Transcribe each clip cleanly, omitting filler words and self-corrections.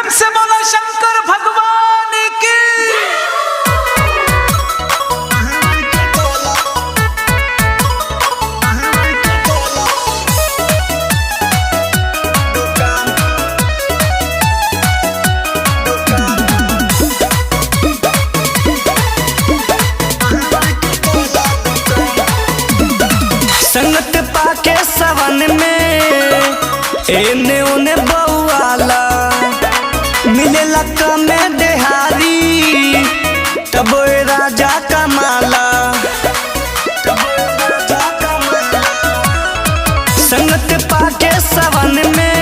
प्रेम से बोला शंकर भगवान की। संगत पाके सवन में एने ओने बउआला मिलेला कमे देहारी तब राजा कमाला। संगत पाके सवन में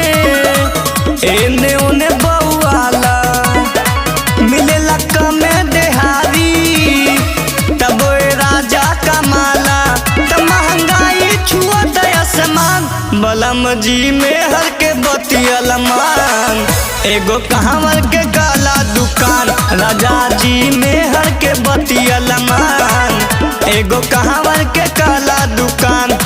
एने ओने बउआला मिलेला कमे देहारी तब राजा कमाला। त महंगाई छुआ दया समान बलम जी में हर के बतियल मान एगो कहावर के काला दुकान राजा जी में हर के बतियल मान एगो कहावर के काला दुकान।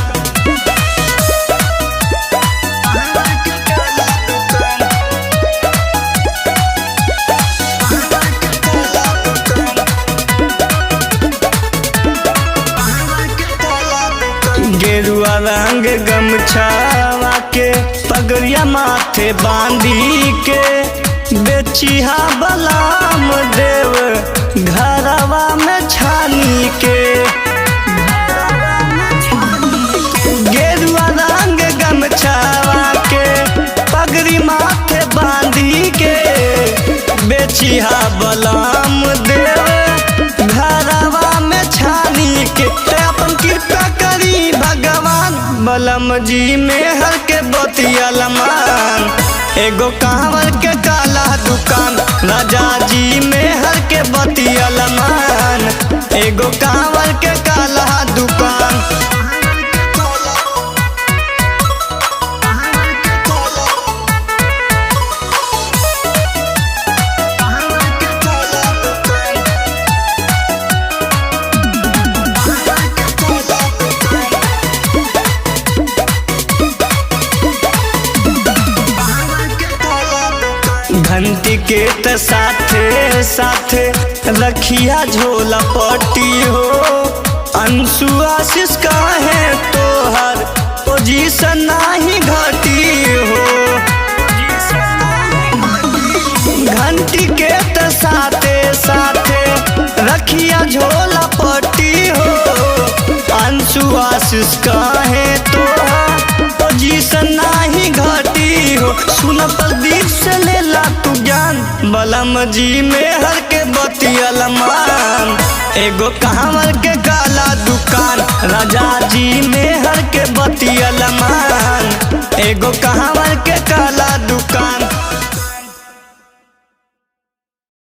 गेरुआ रंग गमछावा के पगड़िया माथे बांधी के बेचिहा बलाम देव घरवा में छानी के। गेरुआ रंग गमछावा के पगड़ी माथे बांधी के बेचिहा बलाम देव घरवा में छानी के। अपन कृपा करी भगवान बलम जी में हर के बतियल मान एगो कांवर के काला दुकान राजा जी में हर के बतियल मान एगो कांवर के काला दुकान। घंटी के त साथे साथे रखिया झोला पट्टी हो अंशु आशीष काहे तोहर पोजीशन नाही घटी हो। घंटी के त साथे साथे रखिया झोला पट्टी हो अंशु आशीष काहे तोहर पोजीशन नाही घटी हो। सुन प्रदीप से लेला तू ज्ञान बलम जी में हर के बतियल मान एगो कहावर के काला दुकान राजा जी में हर के बतियल मान एगो कहावर के काला